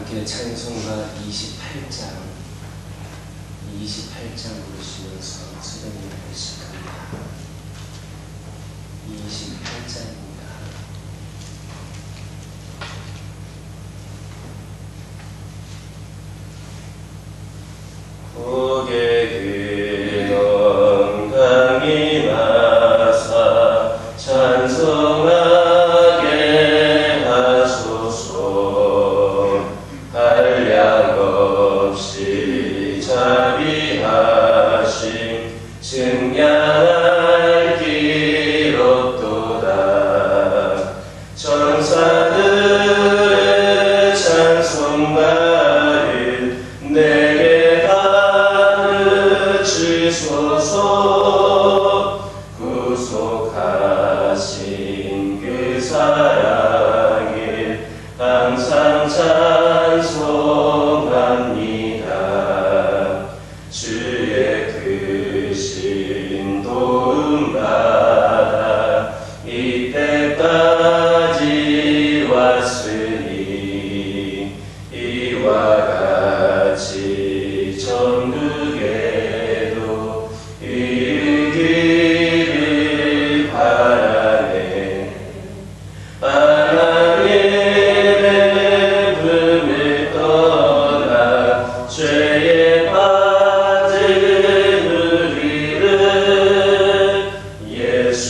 함께 찬송가 28장 부르시면서 수련을 시작합니다. 28장입니다. 고개 들어 강이 나사 찬송하게 하소서. 한량 없이 자비하심 증량할 길 없도다. 천사들의 찬송가를 내게 가르치소서. 구속하신 그 사랑을 항상 찬송합니다. 주의 크신 도움받아 이때까지 왔으니 이와 같이 천국에도 이르기를 바라네. 하나님의 품을 떠나 죄에 빠진 우리를 예수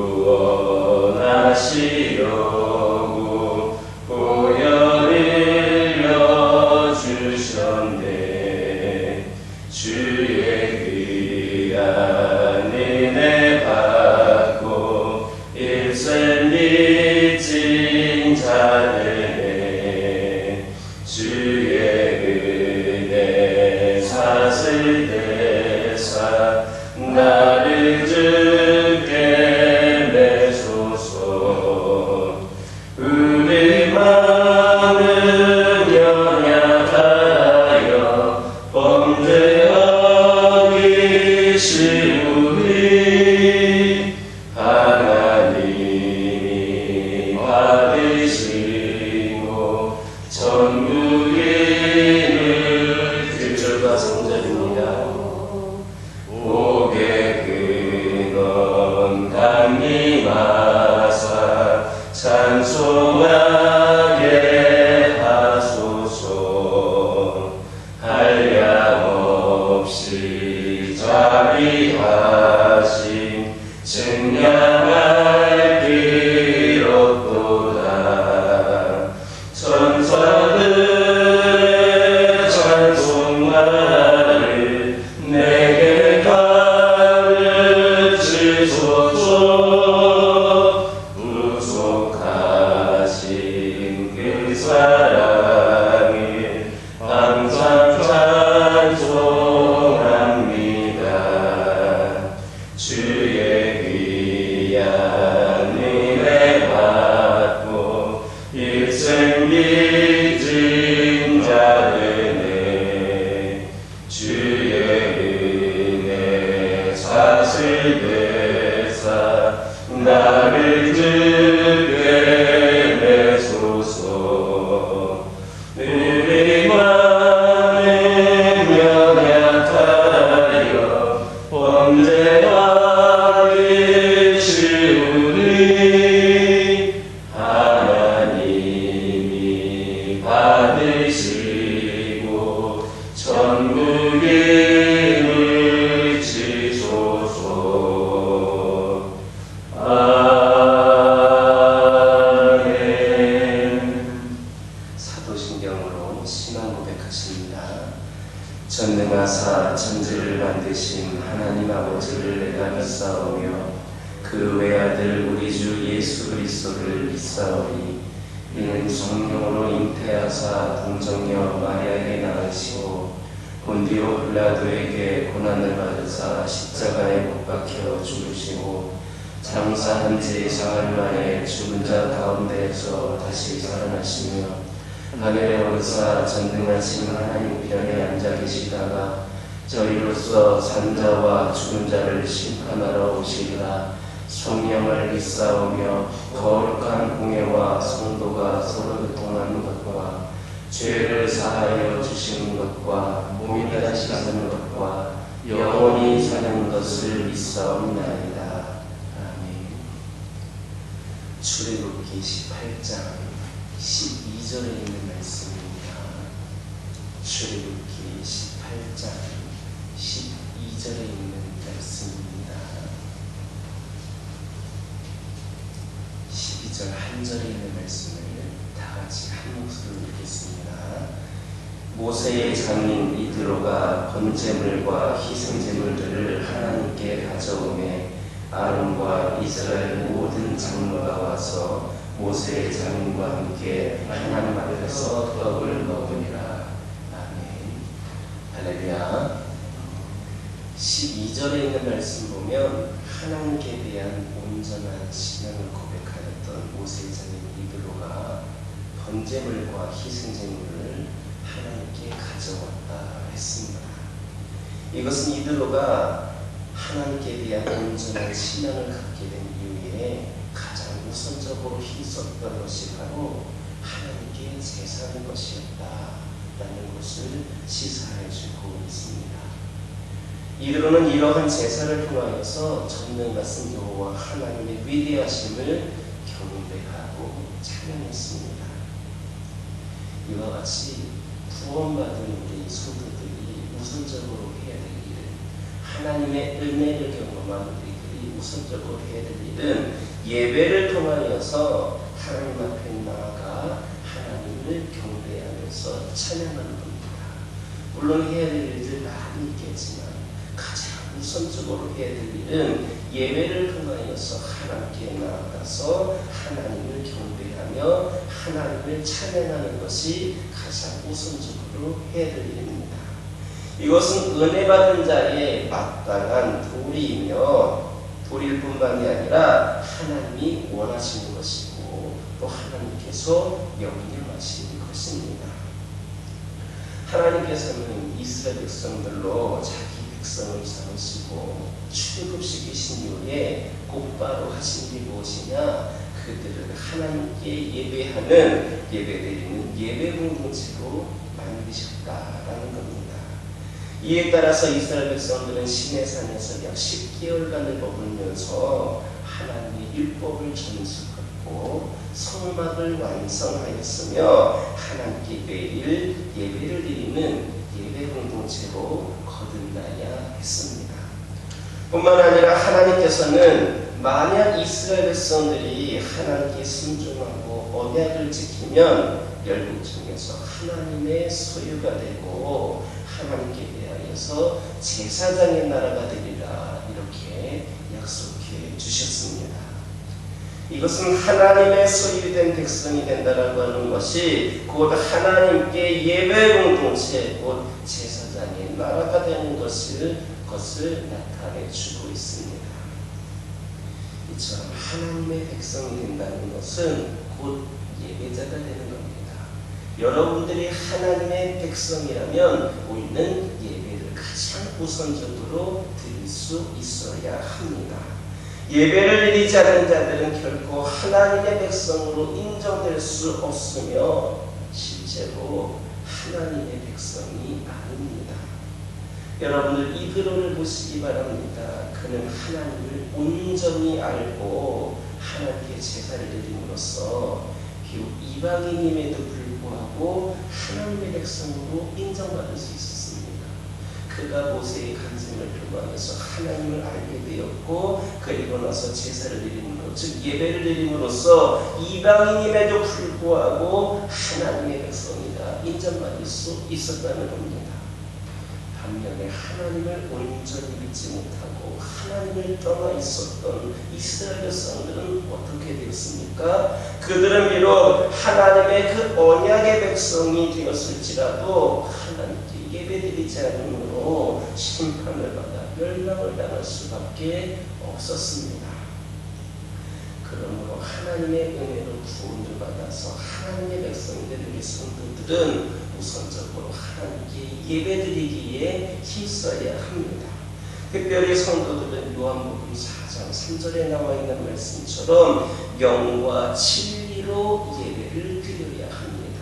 구원하시려고 보혈 흘려주셨네. 주의 귀한 은혜 받고 일생 믿진 자들의 주의 은혜 사슬 대사 나를 주께 내소서. 우리 마음은 연약하여 범죄하기 쉬우니 하나님이 받으시고 천국인을 뒷줄과 성전입니다. 옥의 근원 강림하사 찬송하게 하소서. 한량 없이 자비하심 증량할 길 없도다. 천사들의 찬송가를 내게 가르치소서. 구속하신 그 사랑을 항상 찬송합니다. 주의 귀한 은혜 받고 일생 믿진 자들의 주의 은혜 사슬 대사 나를 주께 내소서. 우리 마음은 연약하여 범죄하기 쉬우니 하나님이 받으시고 천국인을 지소서. 아멘. 사도신경으로 신앙 고백하십니다. 전능하사 천지를 만드신 하나님 아버지를 내가 믿사오며 그 외아들 우리 주 예수 그리스도를 믿사오니 이는 성령으로 잉태하사 동정녀 마리아에게 낳으시고 본디오 빌라도에게 고난을 받으사 십자가에 못 박혀 죽으시고 장사한 지 사흘 만에 죽은 자 가운데에서 다시 살아나시며 하늘에 오르사 전능하신 하나님 편에 앉아 계시다가 저희로서 산자와 죽은 자를 심판하러 오시리라. 성령을 믿사오며 거룩한 공예와 성도가 서로 교통하는 것과 죄를 사하여 주시는 것과 몸이 다시 사는 것과 영원히 사는 것을 믿사옵나이다. 아멘. 출애굽기 18장 12절에 있는 말씀입니다. 출애굽기 18장 12절에 있는 말씀입니다. 12절 한절에 있는 말씀을 다 같이 한 목소리로 읽겠습니다. 모세의 장인 이드로가 번제물과 희생제물들을 하나님께 가져오매 아론과 이스라엘 모든 장로가 와서 모세의 장인과 함께 하나님 앞에서 떡을 먹으니라. 아멘. 할렐루야. 12절에 있는 말씀 보면 하나님께 대한 온전한 신앙을 고백하였던 모세의 장인 이드로가 번제물과 희생제물을 하나님께 가져왔다 했습니다. 이것은 이드로가 하나님께 대한 온전한 신앙을 갖게 된 이후에 가장 우선적으로 힘썼던 것이 바로 하나님께 제사하는 것이었다라는 것을 시사해주고 있습니다. 이드로는 이러한 제사를 통하여서 전능하신 여호와 하나님의 위대하심을 경배하고 찬양했습니다. 이와 같이 구원받은 우리 성도들이 우선적으로 해야 될 일은, 하나님의 은혜를 경험한 우리들이 우선적으로 해야 될 일은 예배를 통하여서 하나님 앞에 나아가 하나님을 경배하면서 찬양하는 겁니다. 물론 해야 될 일들 많이 있겠지만 가장 우선적으로 해야 될 일은 예배를 통하여서 하나님께 나아가서 하나님을 경배하며 하나님을 찬양하는 것이 가장 우선적으로 해야 될 일입니다. 이것은 은혜 받은 자의 마땅한 도리일 뿐만이 아니라 하나님이 원하시는 것이고 또 하나님께서 명령하시는 것입니다. 하나님께서는 이스라엘 백성들로 자기 백성을 삼으시고 출애굽시키신 이후에 곧바로 하신 일이 무엇이냐? 그들을 하나님께 예배하는, 예배드리는 예배 공동체로 만드셨다라는 겁니다. 이에 따라서 이스라엘 백성들은 시내산에서 약 10개월간을 머물면서 하나님의 율법을 전수받고 성막을 완성하였으며 하나님께 매일 예배를 드리는 예배 공동체로 거듭나야 했습니다. 뿐만 아니라 하나님께서는 만약 이스라엘 백성들이 하나님께 순종하고 언약을 지키면 열국 중에서 하나님의 소유가 되고 하나님께 대하여서 제사장의 나라가 되리라, 이렇게 약속해 주셨습니다. 이것은 하나님의 소유된 백성이 된다라고 하는 것이 곧 하나님께 예배 공동체, 곧 제사장의 나라가 되는 것을 나타내 주고 있습니다. 이처럼 하나님의 백성이 된다는 것은 곧 예배자가 되는 겁니다. 여러분들이 하나님의 백성이라면 우리는 예배를 가장 우선적으로 드릴 수 있어야 합니다. 예배를 드리지 않은 자들은 결코 하나님의 백성으로 인정될 수 없으며 실제로 하나님의 백성이 아닙니다. 여러분들 이드로를 보시기 바랍니다. 그는 하나님을 온전히 알고 하나님께 제사를 드림으로써 비록 이방인임에도 불구하고 하나님의 백성으로 인정받을 수 있었습니다. 그가 모세의 간증을 통하여서 하나님을 알게 되었고, 그리고 나서 제사를 드림으로, 즉 예배를 드림으로써 이방인임에도 불구하고 하나님의 백성이다 인정받을 수 있었다는 겁니다. 반면에 하나님을 온전히 믿지 못하고 하나님을 떠나 있었던 이스라엘 백성들은 어떻게 되었습니까? 그들은 비록 하나님의 그 언약의 백성이 되었을지라도 하나님께 예배드리지 않음으로 심판을 받아 멸망을 당할 수밖에 없었습니다. 그러므로 하나님의 은혜로 구원을 받아서 하나님의 백성이 된 우리 성도들은 우선적으로 하나님께 예배드리기에 힘써야 합니다. 특별히 성도들은 요한복음 4장 3절에 나와 있는 말씀처럼 영과 진리로 예배를 드려야 합니다.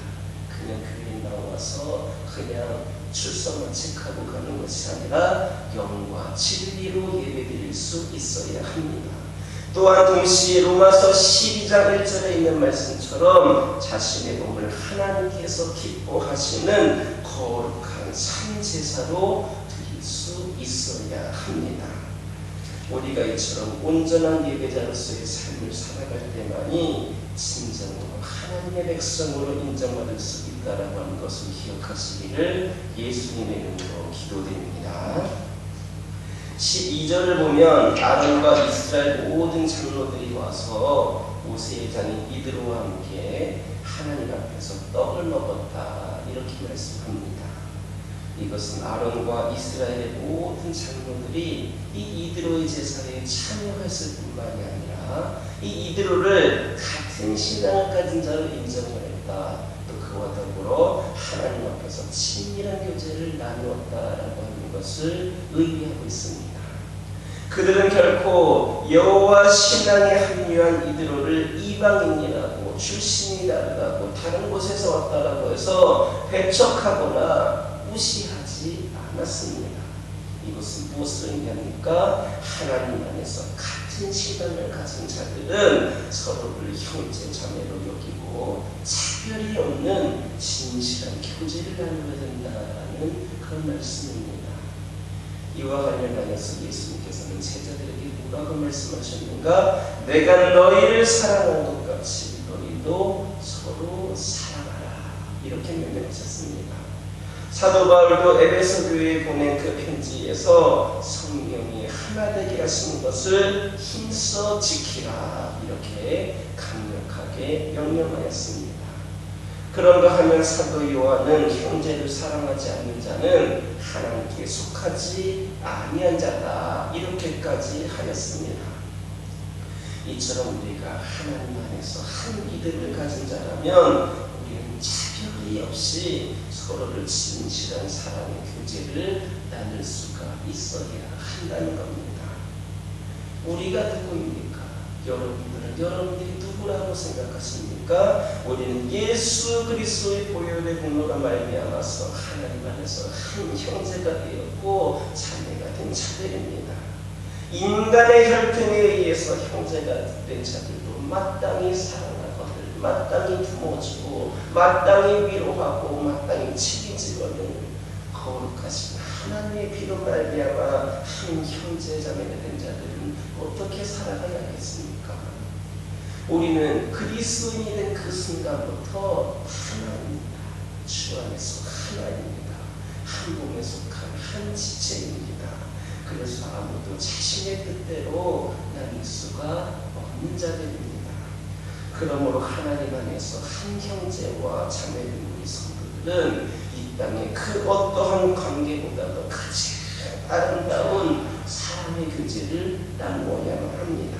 그 그냥 교회에 나와서 그냥 출석만 체크하고 가는 것이 아니라 영과 진리로 예배드릴 수 있어야 합니다. 또한 동시에 로마서 12장 1절에 있는 말씀처럼 자신의 몸을 하나님께서 기뻐하시는 거룩한 산제사로 드릴 수 있어야 합니다. 우리가 이처럼 온전한 예배자로서의 삶을 살아갈 때만이 진정으로 하나님의 백성으로 인정받을 수 있다라고 하는 것을 기억하시기를 예수님의 이름으로 기도드립니다. 12절을 보면 아론과 이스라엘 모든 장로들이 와서 모세의 장인 이드로와 함께 하나님 앞에서 떡을 먹었다 이렇게 말씀합니다. 이것은 아론과 이스라엘의 모든 장로들이 이 이드로의 제사에 참여했을 뿐만이 아니라 이 이드로를 같은 신앙을 가진 자로 인정을 했다. 또 그와 더불어 하나님 앞에서 친밀한 교제를 나누었다라고 하는 것을 의미하고 있습니다. 그들은 결코 여호와 신앙에 합류한 이드로를 이방인이라고 출신이 다르다고 다른 곳에서 왔다라고 해서 배척하거나 무시하지 않았습니다. 이것은 무엇을 의미합니까? 하나님 안에서 같은 신앙을 가진 자들은 서로를 형제 자매로 여기고 차별이 없는 진실한 교제를 나누어야 된다는 그런 말씀입니다. 이와 관련하여서 예수님께서는 제자들에게 뭐라고 말씀하셨는가? 내가 너희를 사랑한 것 같이 너희도 서로 사랑하라 이렇게 명령하셨습니다. 사도 바울도 에베소 교회에 보낸 그 편지에서 성령이 하나 되게 하신 것을 힘써 지키라 이렇게 강력하게 명령하였습니다. 그런가 하면 사도 요한은 형제를 사랑하지 않는 자는 하나님께 속하지 아니한 자다 이렇게까지 하였습니다. 이처럼 우리가 하나님 안에서 한 믿음을 가진 자라면 우리는 차별이 없이 서로를 진실한 사랑의 교제를 나눌 수가 있어야 한다는 겁니다. 우리가 누구입니까? 여러분들이 누구라고 생각하십니까? 우리는 예수 그리스도의 보혈의 공로가 말미암아서 하나님 안에서 한 형제가 되었고 자매가 된 자들입니다. 인간의 혈통에 의해서 형제가 된 자들도 마땅히 사랑하거늘 마땅히 품어주고 마땅히 위로하고 마땅히 책임지거늘 거룩하신 하나님의 피로 말미암아 한 형제 자매가 된 자들은 어떻게 살아가야겠습니까? 우리는 그리스도인이 된 그 순간부터 하나입니다. 주 안에서 하나입니다. 한 몸에 속한 한 지체입니다. 그래서 아무도 자신의 뜻대로 나눌 수가 없는 자들입니다. 그러므로 하나님 안에서 한 형제와 자매된 우리 성도들은 이 땅의 그 어떠한 관계보다도 가장 아름다운 사랑의 교제를 나누어야만 합니다.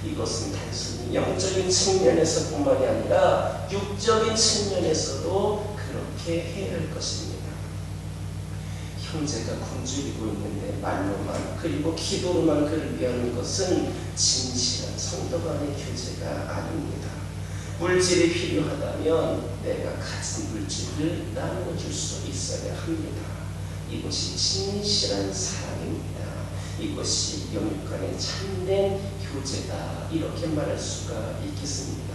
이것은 단순히 영적인 측면에서 뿐만이 아니라 육적인 측면에서도 그렇게 해야 할 것입니다. 형제가 굶주리고 있는데 말로만 그리고 기도로만 그를 위하는 것은 진실한 성도 간의 교제가 아닙니다. 물질이 필요하다면 내가 가진 물질을 나누어 줄 수 있어야 합니다. 이것이 진실한 사랑입니다. 이것이 영육 간의 참된 교제다 이렇게 말할 수가 있겠습니다.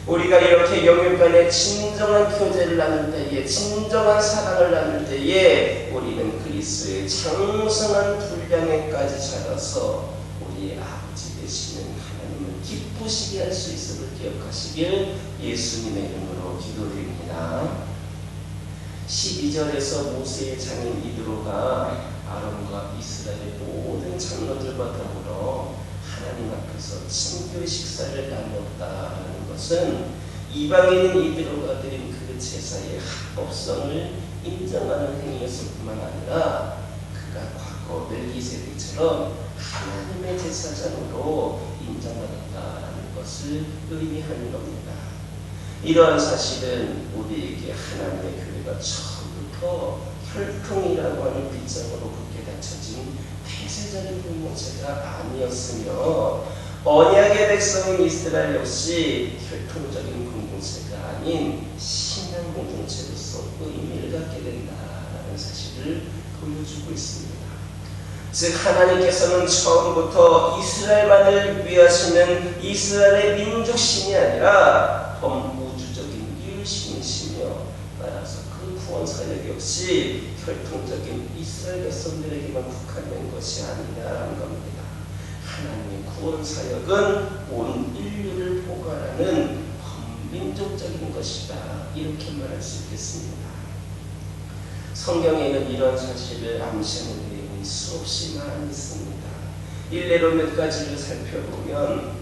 우리가 이렇게 영육 간의 진정한 교제를 나눌 때에 진정한 사랑을 나눌 때에 우리는 그리스도의 장성한 분량에까지 자라서 우리의 아버지 되시는 하나님을 기쁘시게 할 수 있음을 기억하시길 예수님의 이름으로 기도드립니다. 12절에서 모세의 장인 이드로가 아론과 이스라엘의 모든 장로들과 더불어 하나님 앞에서 친교의 식사를 나누었다는 것은 이방인인 이드로가 드린 그 제사의 합법성을 인정하는 행위였을 뿐만 아니라 그가 과거 멜기세덱처럼 하나님의 제사장으로 인정받았다는 것을 의미하는 겁니다. 이러한 사실은 우리에게 하나님의 교회가 처음부터 혈통이라고 하는 빗장으로 굳게 닫혀진 폐쇄적인 공동체가 아니었으며 언약의 백성인 이스라엘 역시 혈통적인 공동체가 아닌 신앙 공동체로서 의미를 갖게 된다는 사실을 보여주고 있습니다. 즉 하나님께서는 처음부터 이스라엘만을 위하시는 이스라엘의 민족신이 아니라 범우주적인 유일신이시며 따라서 그 구원 사역 역시 혈통적인 이스라엘 백성들에게만 국한된 것이 아니냐라는 겁니다. 하나님의 구원 사역은 온 인류를 포괄하는 범민족적인 것이다, 이렇게 말할 수 있겠습니다. 성경에는 이런 사실을 암시하는 내용이 수없이 많이 있습니다. 일례로 몇 가지를 살펴보면,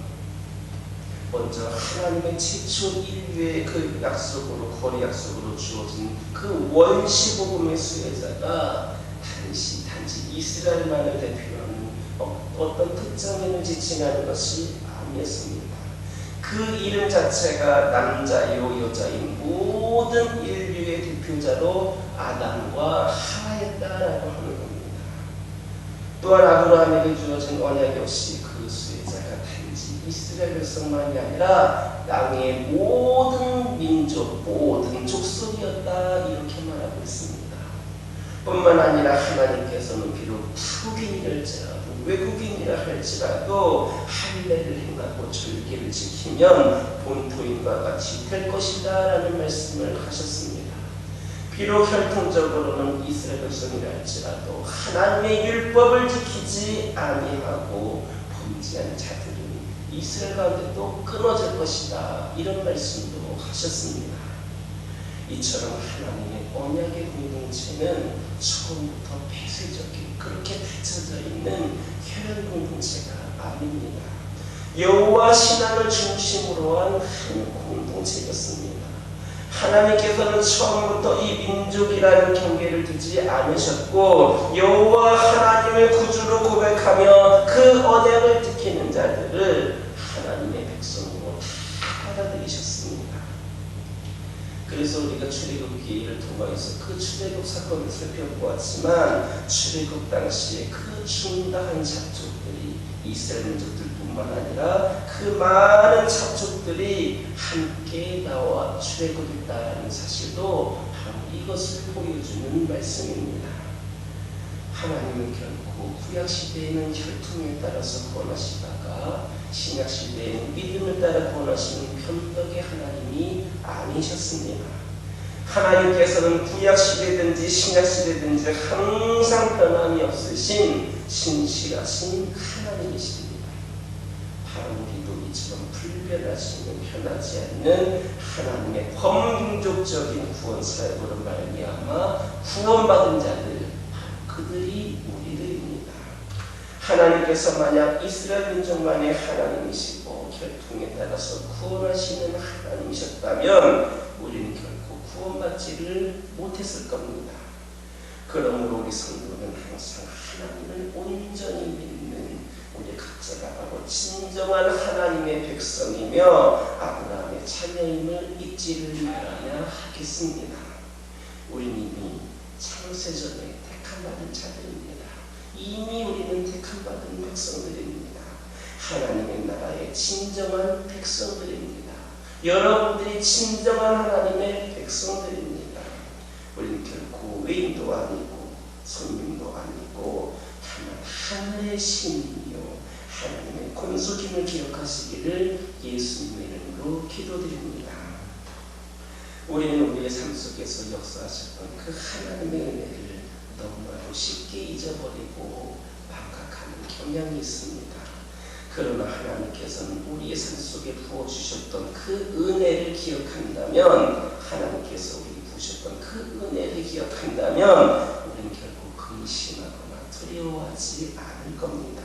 먼저 하나님의 최초 인류의 그 약속으로, 거리 약속으로 주어진 그 원시복음의 수혜자가 단지 이스라엘만을 대표하는 어떤 특정인을 지칭하는 것이 아니었습니다. 그 이름 자체가 남자요 여자인 모든 인류의 대표자로 아담과 하와였다라고 하는 겁니다. 또한 아브라함에게 주어진 언약 역시 그 수혜자가 단지 이스라엘 백성만이 아니라 땅의 모든 민족, 모든 족속이었다, 이렇게 말하고 있습니다. 뿐만 아니라 하나님께서는 비록 흑인일지라도 외국인이라 할지라도 할례를 행하고 절기를 지키면 본토인과 같이 될 것이다 라는 말씀을 하셨습니다. 비록 혈통적으로는 이스라엘 백성이라 할지라도 하나님의 율법을 지키지 아니하고 범죄한 자들은 이스라엘 가운데 또 끊어질 것이다, 이런 말씀도 하셨습니다. 이처럼 하나님의 언약의 공동체는 처음부터 폐쇄적인, 그렇게 닫혀져 있는 혈연 공동체가 아닙니다. 여호와 신앙을 중심으로 한 공동체였습니다. 하나님께서는 처음부터 이 민족이라는 경계를 두지 않으셨고, 여호와 하나님을 구주로 고백하며 그 언약을 지키는 자들을 하나님의 백성으로 다 받아들이셨습니다. 그래서 우리가 출애굽기를 통해서 그 출애굽 사건을 살펴보았지만, 출애굽 당시에 그 중다한 잡족들이 이스라엘 민족들뿐만 아니라 그 많은 잡족들이 함께 나와 출애굽했다는 사실도 바로 이것을 보여주는 말씀입니다. 하나님은 결코 구약시대에는 혈통에 따라서 구원하시다가 신약시대에는 믿음을 따라 구원하시는 변덕의 하나님이 아니셨습니다. 하나님께서는 구약시대든지 신약시대든지 항상 변함이 없으신 신실하신 하나님이십니다. 바로 우리도 이처럼 불변하시는, 변하지 않는 하나님의 범민족적인 구원 사역으로 말미암아 구원받은 자들, 그들이 우리들입니다. 하나님께서 만약 이스라엘 민족만의 하나님이시고 혈통에 따라서 구원하시는 하나님이셨다면 우리는 결코 구원받지를 못했을 겁니다. 그러므로 우리 성도는 항상 하나님을 온전히 믿는 우리 각자가 바로 진정한 하나님의 백성이며 아브라함의 자녀임을 잊지를 말아야 하겠습니다. 우리는 이미 창세전에 택함받은 자들입니다. 이미 우리는 택함받은 백성들입니다. 하나님의 나라의 진정한 백성들입니다. 여러분들이 진정한 하나님의 백성들입니다. 우리는 결코 외인도 아니고 손님도 아니고 다만 하늘의 신이요 하나님의 권속임을 기억하시기를 예수님의 이름으로 기도드립니다. 우리는 우리의 삶 속에서 역사하셨던 그 하나님의 은혜를 너무나도 쉽게 잊어버리고 망각하는 경향이 있습니다. 그러나 하나님께서는 우리의 삶 속에 부어주셨던 그 은혜를 기억한다면, 하나님께서 우리 부으셨던 그 은혜를 기억한다면 우리는 결코 근심하거나 두려워하지 않을 겁니다.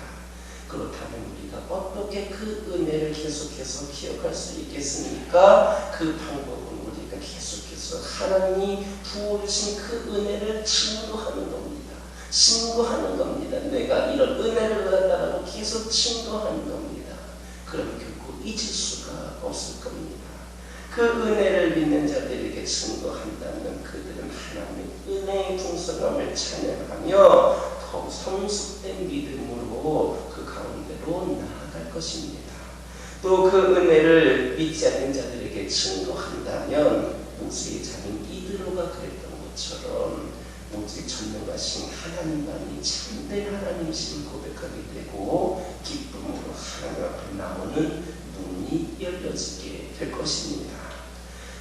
그렇다면 우리가 어떻게 그 은혜를 계속해서 기억할 수 있겠습니까? 그 방법은 우리가 계속해서 하나님이 부어주신 그 은혜를 증거하는 겁니다. 증거하는 겁니다. 내가 이런 은혜를 받았다고 계속 증거하는 겁니다. 그러면 결코 잊을 수가 없을 겁니다. 그 은혜를 믿는 자들에게 증거한다면 그들은 하나님의 은혜의 풍성함을 찬양하며 더욱 성숙된 믿음으로 그 가운데로 나아갑니다. 나아갈 것입니다. 또 그 은혜를 믿지 않는 자들에게 증거한다면 모세의 자손 이드로가 그랬던 것처럼 모세의 전능하신 하나님만이 참된 하나님이심을 고백하게 되고 기쁨으로 하나님 앞에 나오는 문이 열려지게 될 것입니다.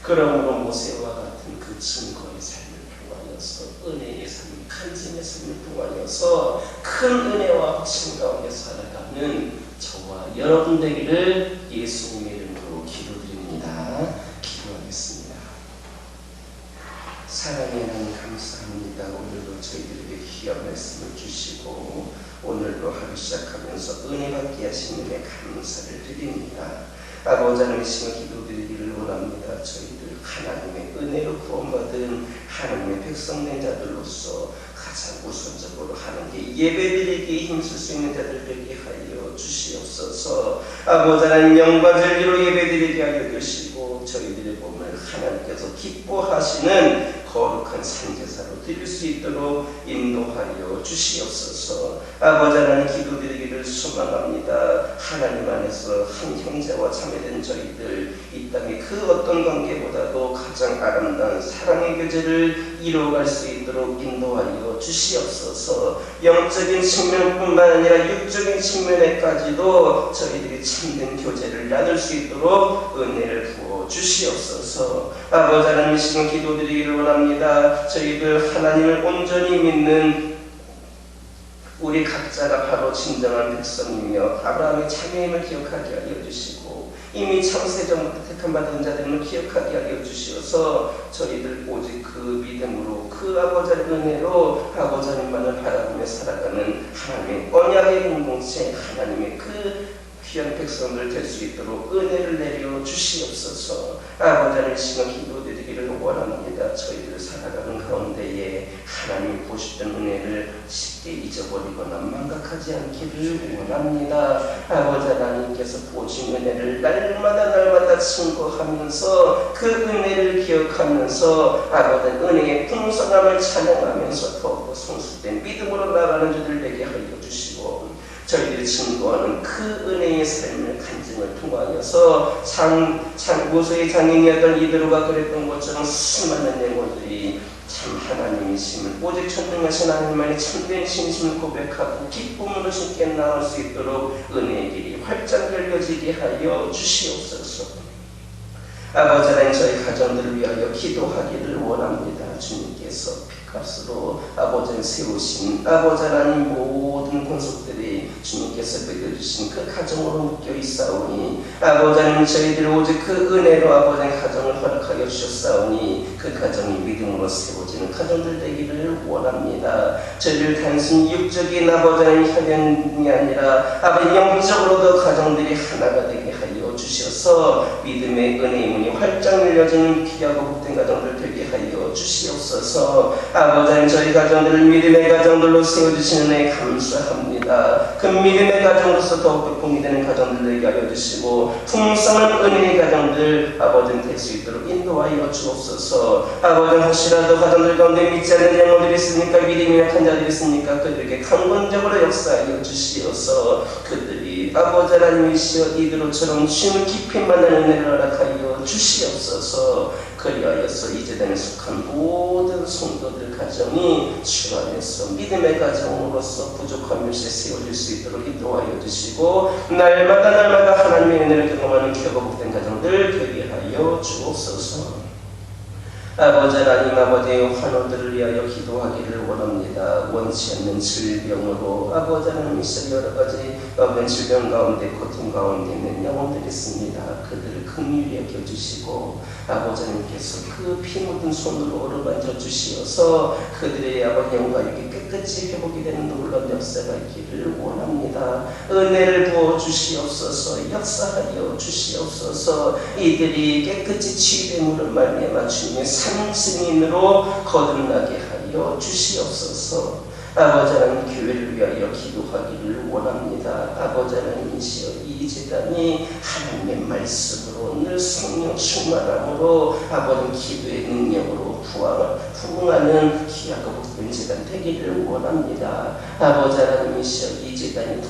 그러므로 모세와 같은 그 증거의 삶을 통하여서 은혜의 삶, 간증의 삶을 통하여서 큰 은혜와 확신 가운데 살아가는 저와 여러분 되기를 예수님의 이름으로 기도드립니다. 기도하겠습니다. 사랑의 하나님 감사합니다. 오늘도 저희들에게 귀한 말씀을 주시고 오늘도 하루 시작하면서 은혜 받게 하시는 감사를 드립니다. 아버지 하나님 시간 기도드리기를 원합니다. 저희들 하나님의 은혜로 구원받은 하나님의 백성된 자들로서 가장 우선적으로 하나님께 예배드리기에 힘쓸 수 있는 자들 되게 하여 주시옵소서. 아버지 하나님 영과 진리로 예배드리게 하여 주시고 저희들의 몸을 하나님께서 기뻐하시는 거룩한 산제사로 드릴 수 있도록 인도하여 주시옵소서. 아버지 하나님 기도드리기를 소망합니다. 하나님 안에서 한 형제와 자매된 저희들 이 땅의 그 어떤 관계보다도 가장 아름다운 사랑의 교제를 이루어갈 수 있도록 인도하여 주시옵소서. 영적인 측면뿐만 아니라 육적인 측면에까지도 저희들이 참된 교제를 나눌 수 있도록 은혜를 부어 주시옵소서. 아버지 하나님 시간 기도드리기를 원합니다. 저희들 하나님을 온전히 믿는 우리 각자가 바로 진정한 백성이며 아브라함의 자녀임을 기억하게 하여 주시고 이미 창세전부터 택함받은 자들을 기억하게 하여 주시어서 저희들 오직 그 믿음으로 그 아버지의 은혜로 아버지 하나님만을 바라보며 살아가는 하나님의 언약의 공동체 하나님의 그 귀한 백성들 될 수 있도록 은혜를 내려 주시옵소서. 아버지 하나님 시간 기도드리기를 원합니다. 저희들 살아가는 가운데에 하나님 보시던 은혜를 쉽게 잊어버리거나 망각하지 않기를 원합니다. 아버지 하나님께서 보신 은혜를 날마다 증거하면서 그 은혜를 기억하면서 아버지 은혜의 풍성함을 찬양하면서 더욱 성숙된 믿음으로 나가는 자들 되게 하여 주시고 저희들이 증거하는 그 은혜의 삶을 간증을 통하여서 모세의 장인이었던 이드로가 그랬던 것처럼 수많은 영혼들이 참 하나님이심을 오직 전능하신 하나님만의 참된 신심을 고백하고 기쁨으로 쉽게 나올 수 있도록 은혜의 길이 활짝 열려지게 하여 주시옵소서. 아버지 하나님 저희 가정들을 위하여 기도하기를 원합니다. 주님께서 값으로 아버지를 세우신 아버지 하나님 모든 권속들이 주님께서 베겨주신 그 가정으로 묶여 있사오니 아버지 하나님 저희들 오직 그 은혜로 아버지 가정을 허락하여 주셨사오니 그 가정이 믿음으로 세워지는 가정들 되기를 원합니다. 저희들 단순히 육적인 아버지 하나님 혈연이 아니라 아버지 영적으로도 가정들이 하나가 되게 하여 주셔서 믿음의 은혜의 문이 활짝 열려지는 귀하고 복된 가정들 되게 하여 주시옵소서. 아버지 하나님 저희 가정들을 믿음의 가정들로 세워주시는 은혜에 감사합니다. 그 믿음의 가정으로서 더욱더 복이 되는 가정들 되게 하여 주시고 풍성한 은혜의 가정들 아버지는 될 수 있도록 인도하여 주옵소서. 아버지는 혹시라도 가정들 가운데 믿지 않는 영혼들이 있으니까 믿음이 약한 자들이 있으니까 그들에게 강건적으로 역사하여 주시어서 그들이 아버지 하나님이시여 이드로처럼 주님을 깊이 만나는 은혜를 허락하여 주시옵소서. 그리하여서 이 재단에 속한 모든 성도들 가정이 주 안에서 믿음의 가정으로서 부족한 묘시에 세워질 수 있도록 인도하여 주시고 날마다 하나님의 은혜를 경험하는 귀하고 복된 가정들 되게 하여 주옵소서. 아버지 하나님 아버지의 환우들을 위하여 기도하기를 원합니다. 원치 않는 질병으로 아버지 하나님이시여 여러가지 없는 질병 가운데 고통 가운데 있는 영혼들이 있습니다. 그들을 긍휼히 여겨주시고 아버지 하나님께서 그 피 묻은 손으로 어루만져 주시어서 그들의 아버지 영광이 깨끗이 회복이 되는 놀라운 역사가 있기를 원합니다. 은혜를 부어 주시옵소서. 역사하여 주시옵소서. 이들이 깨끗이 치유됨으로 말미암아 주님의 삼승인으로 거듭나게 하여 주시옵소서. 아버지 하나님 교회를 위하여 기도하기를 원합니다. 아버지 하나님이시여 이 재단이 하나님의 말씀으로 늘 성령 충만함으로 아버지 기도의 능력으로 부흥하는 귀하고 복된 재단 되기를 원합니다. 아버지 하나님이시여 이 재단이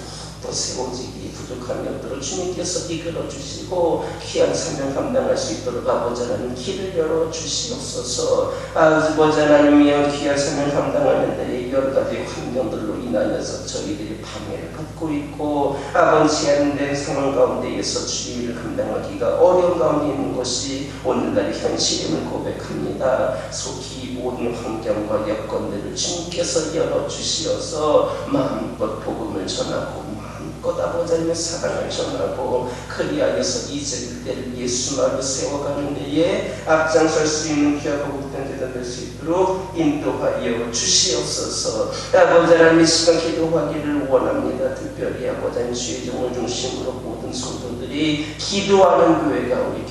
더 세워지기 부족함이 없도록 주님께서 이끌어 주시고 귀한 사명 감당할 수 있도록 아버지 하나님 길을 열어 주시옵소서. 아버지 하나님이여 귀한 사명 감당하는 데 여러 가지 환경들로 인하여서 저희들이 방해를 받고 있고 아버지 제한된 상황 가운데에서 주의 일을 감당하기가 어려운 가운데 있는 것이 오늘날의 현실임을 고백합니다. 속히 모든 환경과 여건들을 주님께서 열어주시어서 마음껏 복음을 전하고 마음껏 아버지 하나님의 사랑을 전하고 그리하여서 이제 그때를 예수 말로 세워가는 데에 앞장설 수 있는 귀하고 복된 제자 될 수 있도록 인도하여 주시옵소서. 아버지 하나님 이 시간 기도하기를 원합니다. 특별히 아버지 하나님 주의 종을 중심으로 모든 성도들이 기도하는 교회가 우리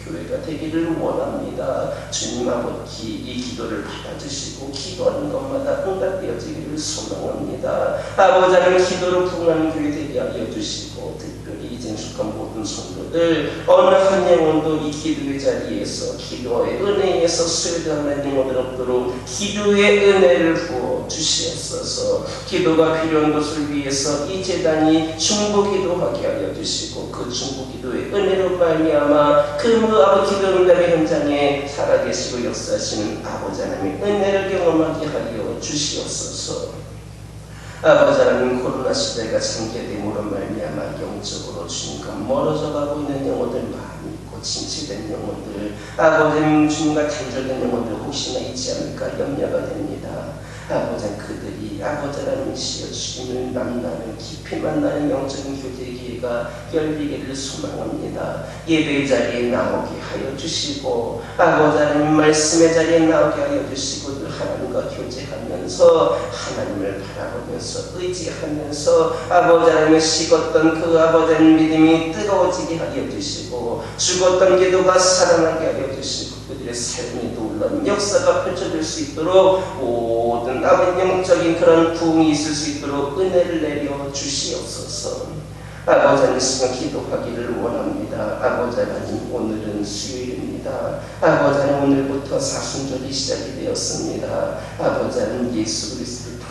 교회가 되기를 원합니다. 주님 아버지 이 기도를 받아주시고 기도하는 것마다 응답되어지기를 소망합니다. 아버지 하나님 기도로 부응하는 교회 되게 하여 주시고 특별히 이제 속한 모든 성도들 어느 한 영혼도 이 기도의 자리에서 기도의 은혜에서 소외당하는 영혼들 없도록 기도의 은혜를 부어 주시옵소서. 기도가 필요한 것을 위해서 이 제단이 중보기도하게 하여 주시고 그 중보기도의 은혜로 말미암아 그 아버지 기도 응답의 현장에 살아계시고 역사하시는 아버지 하나님의 은혜를 경험하게 하여 주시옵소서. 아버지 하나님 코로나 시대가 장기화됨으로 말미암아 영적으로 주님과 멀어져 가고 있는 영혼들 많이 있고 진치된 영혼들 아버지 하나님 주님과 단절된 영혼들 혹시나 있지 않을까 염려가 됩니다. 아버지 그들이 아버지 하나님 시여 주님을 만나는 깊이 만나는 영적인 교제의 기회가 열리기를 소망합니다. 예배의 자리에 나오게 하여 주시고 아버지 하나님 말씀의 자리에 나오게 하여 주시고 늘 하나님과 교제하면서 하나님을 바라보면서 의지하면서 아버지 하나님의 식었던 그 아버지 하나님 믿음이 뜨거워지게 하여 주시고 죽었던 기도가 살아나게 하여 주시고 그들의 삶이 놀라운 역사가 펼쳐질 수 있도록 모든 아버지 영적인 그런 부흥이 있을 수 있도록 은혜를 내려 주시옵소서. 아버지 하나님 시간 기도하기를 원합니다. 아버지 하나님 오늘은 수요일입니다. 아버지 하나님 오늘부터 사순절이 시작이 되었습니다. 아버지 하나님 예수 그리스도를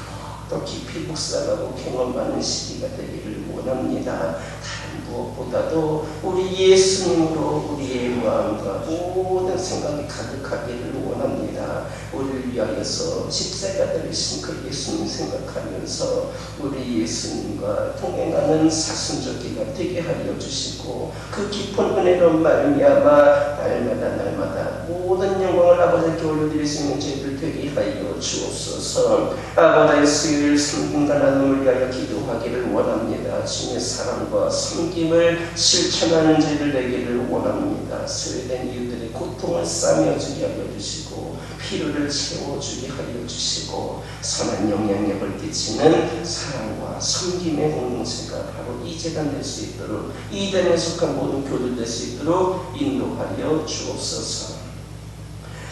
더 깊이 묵상하고 경험하는 시기가 되기를 원합니다. 다른 무엇보다도 우리 예수님으로 우리의 마음과 모든 생각이 가득하기를 원합니다. 우리를 위하여서 십자가 되신 그 예수님 생각하면서 우리 예수님과 동행하는 사순절기가 되게 하여 주시고 그 깊은 은혜로 말미암아 날마다 모든 영광을 아버지께 올려드릴 수 있는 저희들 되게 하여 주옵소서. 아버지의 수요일 섬김과 나눔을 위하여 기도하기를 원합니다. 주님의 사랑과 섬김을 실천하는 저희들 되기를 원합니다. 소외된 이웃들의 고통을 싸매어주게 하여 주시고 필요를 채워주게 하여 주시고 선한 영향력을 끼치는 사랑과 섬김의 공동체가 바로 이 재단 될 수 있도록 이 재단에 속한 모든 교들 될 수 있도록 인도하여 주옵소서.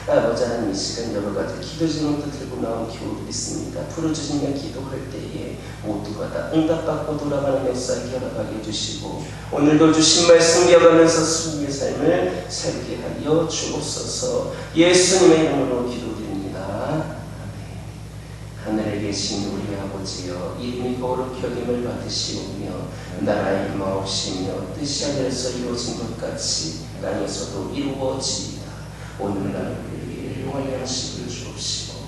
아버지 하나님 이 시간 여러 가지 기도 제목도 들고 나온 교우들이 있습니다. 부르짖으며 기도할 때에 모두가 다 응답받고 돌아가는 역사에 결합하게 해주시고 오늘도 주신 말씀 기억하면서 승리의 삶을 살게 하여 주옵소서. 예수님의 이름으로 기도드립니다. 하늘에 계신 우리 아버지여 이름이 거룩히 여김을 받으시오며 나라의 임하옵시며 뜻이 하늘에서 이루어진 것 같이 땅에서도 이루어지이다. 오늘날 우리에게 일용할 양식을 주옵시고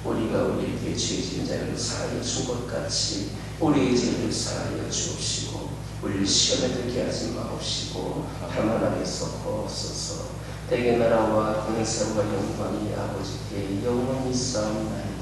우리가 우리에게 죄진 자를 사하여 준 것 같이 우리의 죄를 사하여 주옵시고 우리를 시험에 들게 하지 마옵시고 다만 악에서 구하옵소서. 대개 나라와 권세와 영광이 아버지께 영원히 있사옵나이다.